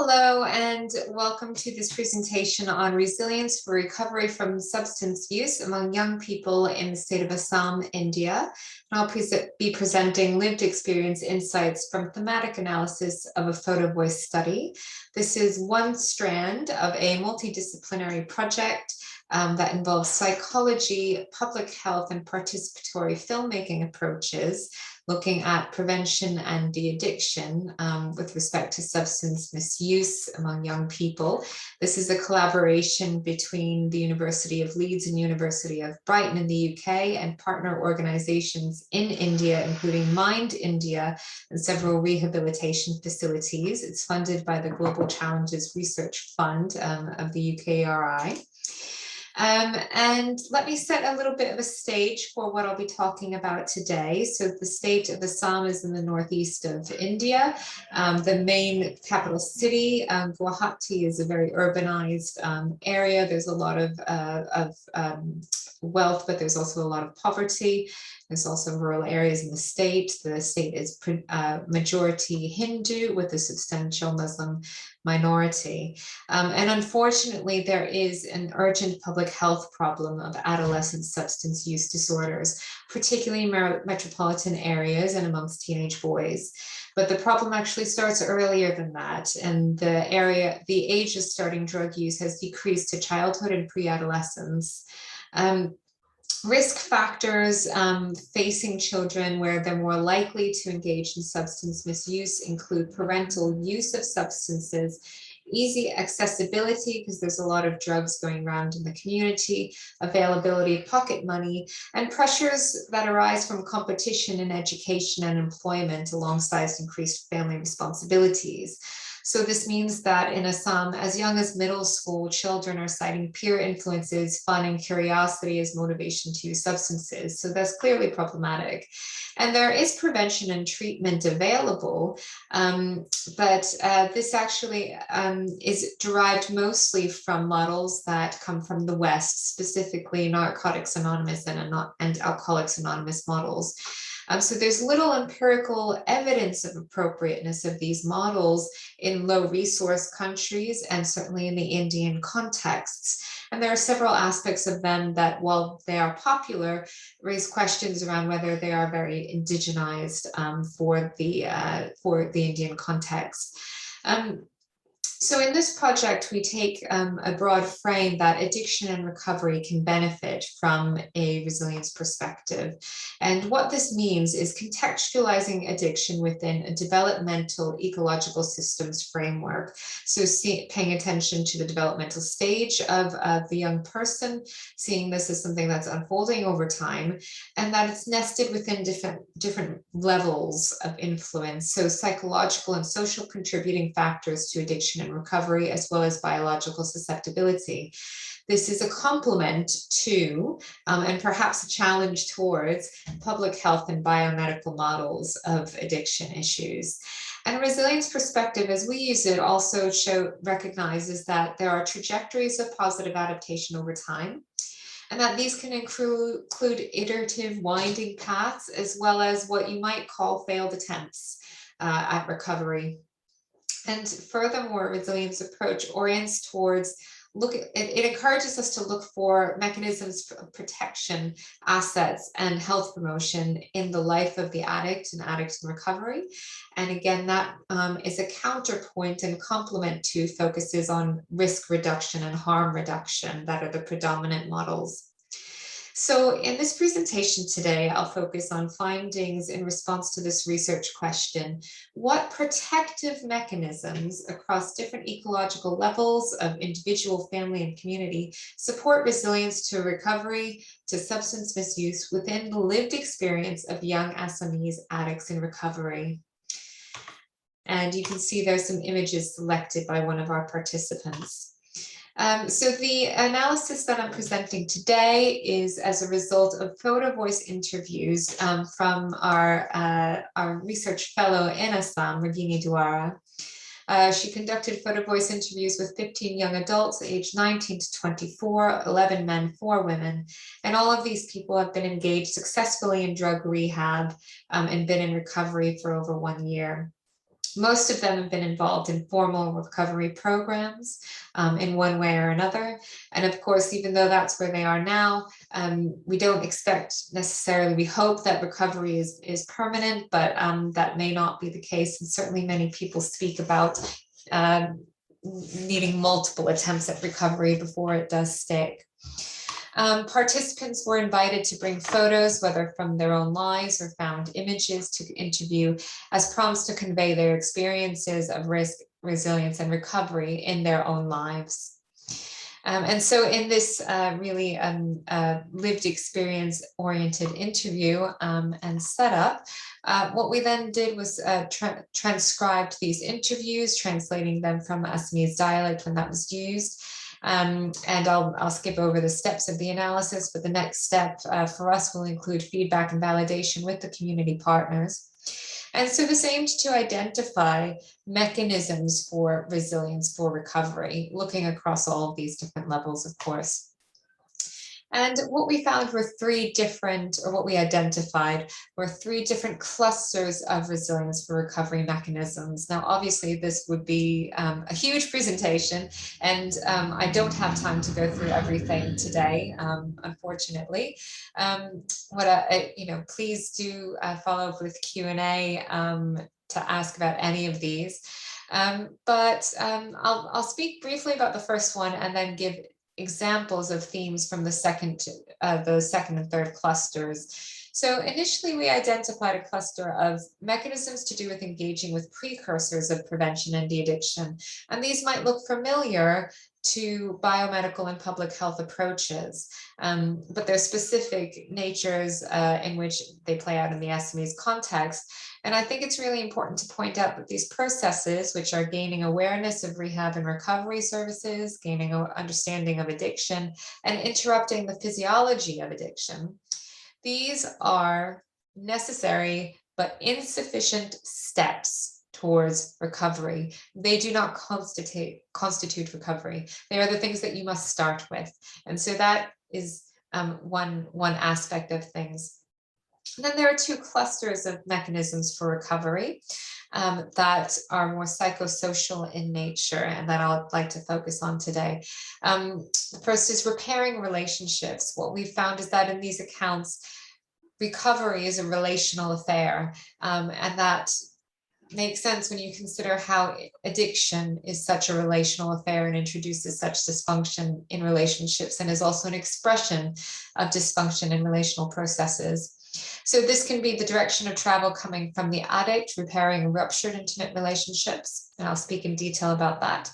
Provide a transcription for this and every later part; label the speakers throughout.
Speaker 1: Hello and welcome to this presentation on resilience for recovery from substance use among young people in the state of Assam, India. And I'll be presenting lived experience insights from thematic analysis of a photo voice study. This is one strand of a multidisciplinary project that involves psychology, public health, and participatory filmmaking approaches, looking at prevention and de-addiction with respect to substance misuse among young people. This is a collaboration between the University of Leeds and University of Brighton in the UK and partner organizations in India, including Mind India and several rehabilitation facilities. It's funded by the Global Challenges Research Fund of the UKRI. And let me set a little bit of a stage for what I'll be talking about today. So the state of Assam is in the northeast of India. The main capital city, Guwahati, is a very urbanized area. There's a lot of wealth, but there's also a lot of poverty. There's also rural areas in the state. The state is majority Hindu with a substantial Muslim minority. And unfortunately, there is an urgent public health problem of adolescent substance use disorders, particularly in metropolitan areas and amongst teenage boys. But the problem actually starts earlier than that. And the age of starting drug use has decreased to childhood and pre-adolescence. Risk factors facing children where they're more likely to engage in substance misuse include parental use of substances, easy accessibility because there's a lot of drugs going around in the community, availability of pocket money, and pressures that arise from competition in education and employment alongside increased family responsibilities. So this means that in Assam, as young as middle school, children are citing peer influences, fun, and curiosity as motivation to use substances. So that's clearly problematic. And there is prevention and treatment available, but this actually is derived mostly from models that come from the West, specifically Narcotics Anonymous and Alcoholics Anonymous models. So there's little empirical evidence of appropriateness of these models in low resource countries and certainly in the Indian contexts. And there are several aspects of them that, while they are popular, raise questions around whether they are very indigenized for the Indian context. So in this project, we take a broad frame that addiction and recovery can benefit from a resilience perspective. And what this means is contextualizing addiction within a developmental ecological systems framework. So paying attention to the developmental stage of the young person, seeing this as something that's unfolding over time, and that it's nested within different levels of influence. So psychological and social contributing factors to addiction and recovery, as well as biological susceptibility. This is a complement to, and perhaps a challenge towards, public health and biomedical models of addiction issues. And a resilience perspective, as we use it, also recognizes that there are trajectories of positive adaptation over time, and that these can include iterative winding paths, as well as what you might call failed attempts at recovery. And furthermore, resilience approach orients towards it encourages us to look for mechanisms of protection, assets, and health promotion in the life of the addict and addict in recovery. And again, that is a counterpoint and complement to focuses on risk reduction and harm reduction that are the predominant models. So in this presentation today, I'll focus on findings in response to this research question: what protective mechanisms across different ecological levels of individual, family, and community support resilience to recovery to substance misuse within the lived experience of young Assamese addicts in recovery? And you can see there's some images selected by one of our participants. So the analysis that I'm presenting today is as a result of photo voice interviews from our research fellow in Assam, Ragini Dwara. She conducted photo voice interviews with 15 young adults aged 19 to 24, 11 men, 4 women. And all of these people have been engaged successfully in drug rehab and been in recovery for over 1 year. Most of them have been involved in formal recovery programs in one way or another. And of course, even though that's where they are now, we don't expect necessarily, we hope that recovery is permanent, but that may not be the case. And certainly many people speak about needing multiple attempts at recovery before it does stick. Participants were invited to bring photos, whether from their own lives or found images to interview, as prompts to convey their experiences of risk, resilience, and recovery in their own lives. And so in this really lived experience oriented interview and setup, what we then did was transcribed these interviews, translating them from Assamese dialect when that was used. And I'll skip over the steps of the analysis, but the next step for us will include feedback and validation with the community partners. And so this aimed to identify mechanisms for resilience, for recovery, looking across all of these different levels, of course. And what we found were what we identified were three different clusters of resilience for recovery mechanisms. Now, obviously, this would be a huge presentation, and I don't have time to go through everything today, unfortunately. Please do follow up with Q&A to ask about any of these. I'll speak briefly about the first one and then give examples of themes from the second and third clusters. So initially we identified a cluster of mechanisms to do with engaging with precursors of prevention and de-addiction. And these might look familiar to biomedical and public health approaches, but their specific natures in which they play out in the Assamese context. And I think it's really important to point out that these processes, which are gaining awareness of rehab and recovery services, gaining an understanding of addiction, and interrupting the physiology of addiction, these are necessary but insufficient steps towards recovery. They do not constitute recovery. They are the things that you must start with. And so that is one aspect of things. And then there are two clusters of mechanisms for recovery that are more psychosocial in nature and that I'd like to focus on today. The first is repairing relationships. What we found is that in these accounts, recovery is a relational affair, and that makes sense when you consider how addiction is such a relational affair and introduces such dysfunction in relationships and is also an expression of dysfunction in relational processes. So this can be the direction of travel coming from the addict, repairing ruptured intimate relationships, and I'll speak in detail about that.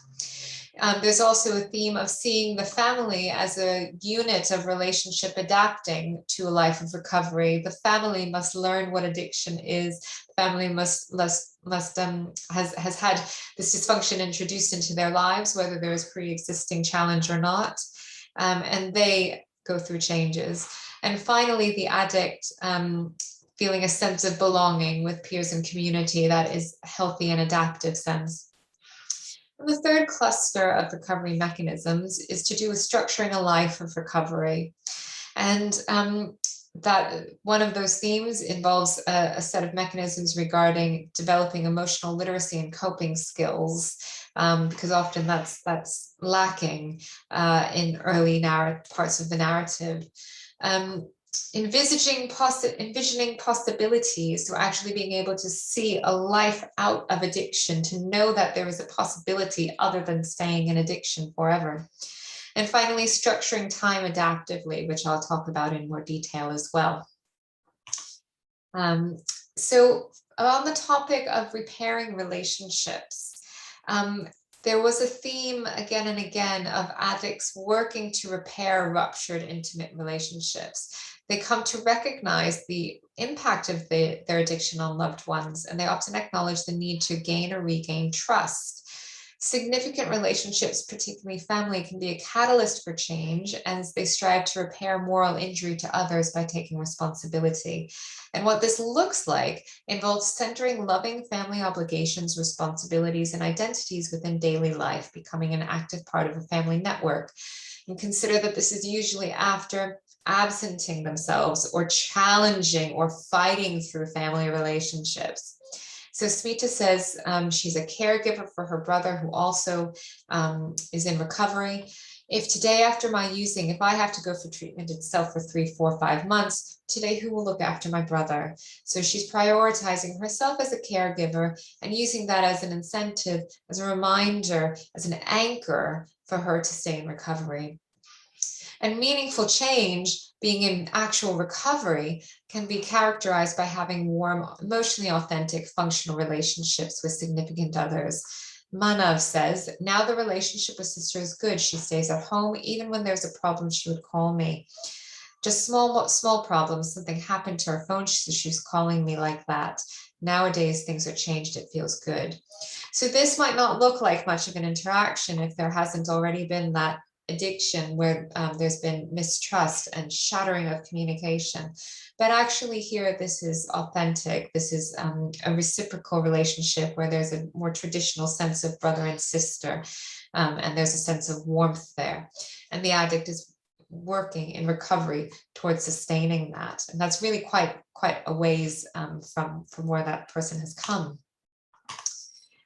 Speaker 1: There's also a theme of seeing the family as a unit of relationship adapting to a life of recovery. The family must learn what addiction is. The family has had this dysfunction introduced into their lives, whether there is pre-existing challenge or not, and they go through changes. And finally, the addict feeling a sense of belonging with peers and community that is healthy and adaptive sense. And the third cluster of recovery mechanisms is to do with structuring a life of recovery. And that one of those themes involves a set of mechanisms regarding developing emotional literacy and coping skills, because often that's lacking in early parts of the narrative. Envisioning possibilities, so actually being able to see a life out of addiction, to know that there is a possibility other than staying in addiction forever. And finally, structuring time adaptively, which I'll talk about in more detail as well. So on the topic of repairing relationships, there was a theme again and again of addicts working to repair ruptured intimate relationships. They come to recognize the impact of their addiction on loved ones, and they often acknowledge the need to gain or regain trust. Significant relationships, particularly family, can be a catalyst for change as they strive to repair moral injury to others by taking responsibility. And what this looks like involves centering loving family obligations, responsibilities, and identities within daily life, becoming an active part of a family network. And consider that this is usually after absenting themselves or challenging or fighting through family relationships. So Smita says she's a caregiver for her brother who also is in recovery. If today after my using, if I have to go for treatment itself for 3, 4, 5 months, today who will look after my brother? So she's prioritizing herself as a caregiver and using that as an incentive, as a reminder, as an anchor for her to stay in recovery. And meaningful change, being in actual recovery, can be characterized by having warm, emotionally authentic, functional relationships with significant others. Manav says, now the relationship with sister is good. She stays at home. Even when there's a problem, she would call me. Just small problems. Something happened to her phone. She was calling me like that. Nowadays, things are changed. It feels good. So this might not look like much of an interaction if there hasn't already been that addiction where there's been mistrust and shattering of communication. But actually here, this is authentic. This is a reciprocal relationship where there's a more traditional sense of brother and sister, and there's a sense of warmth there. And the addict is working in recovery towards sustaining that. And that's really quite a ways from where that person has come.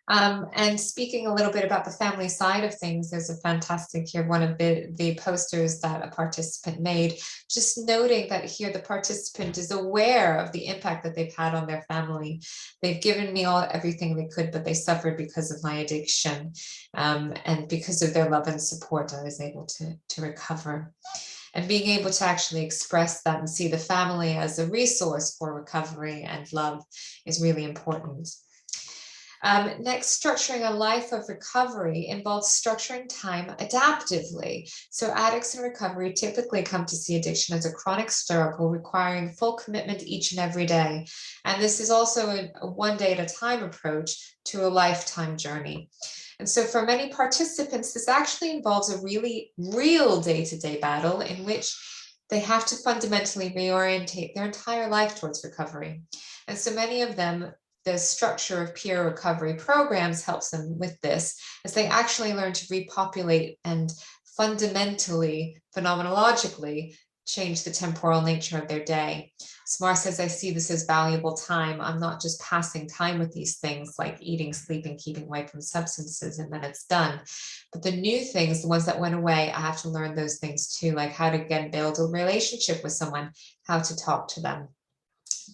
Speaker 1: And speaking a little bit about the family side of things, there's a fantastic here, one of the posters that a participant made, just noting that here the participant is aware of the impact that they've had on their family. They've given me everything they could, but they suffered because of my addiction. And because of their love and support, I was able to recover. And being able to actually express that and see the family as a resource for recovery and love is really important. Next, structuring a life of recovery involves structuring time adaptively. So addicts in recovery typically come to see addiction as a chronic struggle requiring full commitment each and every day. And this is also a one day at a time approach to a lifetime journey. And so for many participants, this actually involves a really real day-to-day battle in which they have to fundamentally reorientate their entire life towards recovery. And so many of them, the structure of peer recovery programs helps them with this, as they actually learn to repopulate and fundamentally, phenomenologically, change the temporal nature of their day. Samar says, I see this as valuable time. I'm not just passing time with these things like eating, sleeping, keeping away from substances, and then it's done. But the new things, the ones that went away, I have to learn those things too, like how to again build a relationship with someone, how to talk to them.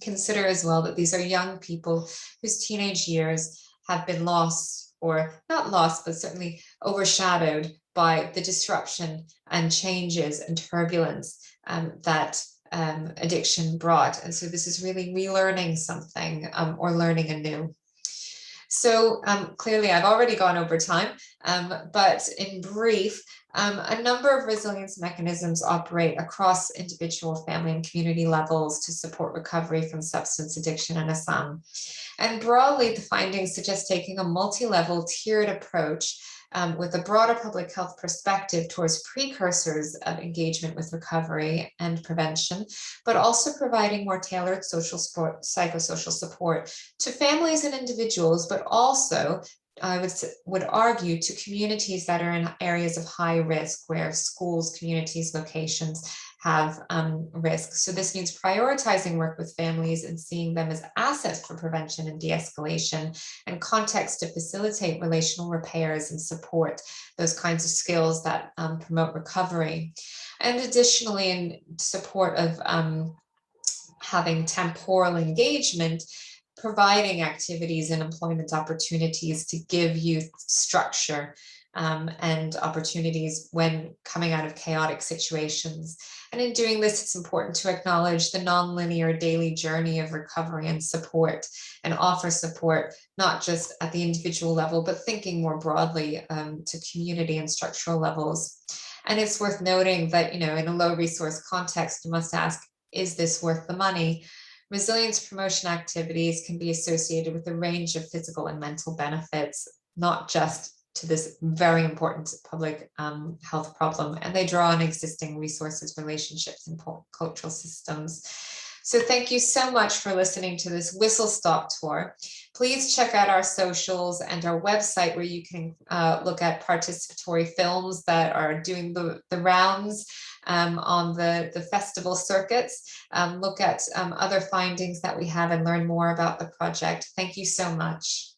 Speaker 1: Consider as well that these are young people whose teenage years have been lost, or not lost, but certainly overshadowed by the disruption and changes and turbulence that addiction brought. And so this is really relearning something or learning anew. So clearly I've already gone over time, but in brief, a number of resilience mechanisms operate across individual, family, and community levels to support recovery from substance addiction in Assam. And broadly, the findings suggest taking a multi-level tiered approach with a broader public health perspective towards precursors of engagement with recovery and prevention, but also providing more tailored social support, psychosocial support to families and individuals, but also I would argue to communities that are in areas of high risk, where schools, communities, locations have risk. So this means prioritizing work with families and seeing them as assets for prevention and de-escalation, and context to facilitate relational repairs and support those kinds of skills that promote recovery. And additionally, in support of having temporal engagement, providing activities and employment opportunities to give youth structure and opportunities when coming out of chaotic situations. And in doing this, it's important to acknowledge the nonlinear daily journey of recovery and support, and offer support not just at the individual level, but thinking more broadly to community and structural levels. And it's worth noting that, in a low resource context, you must ask, is this worth the money? Resilience promotion activities can be associated with a range of physical and mental benefits, not just to this very important public health problem. And they draw on existing resources, relationships, and cultural systems. So thank you so much for listening to this whistle-stop tour. Please check out our socials and our website where you can look at participatory films that are doing the rounds on the festival circuits. Look at other findings that we have and learn more about the project. Thank you so much.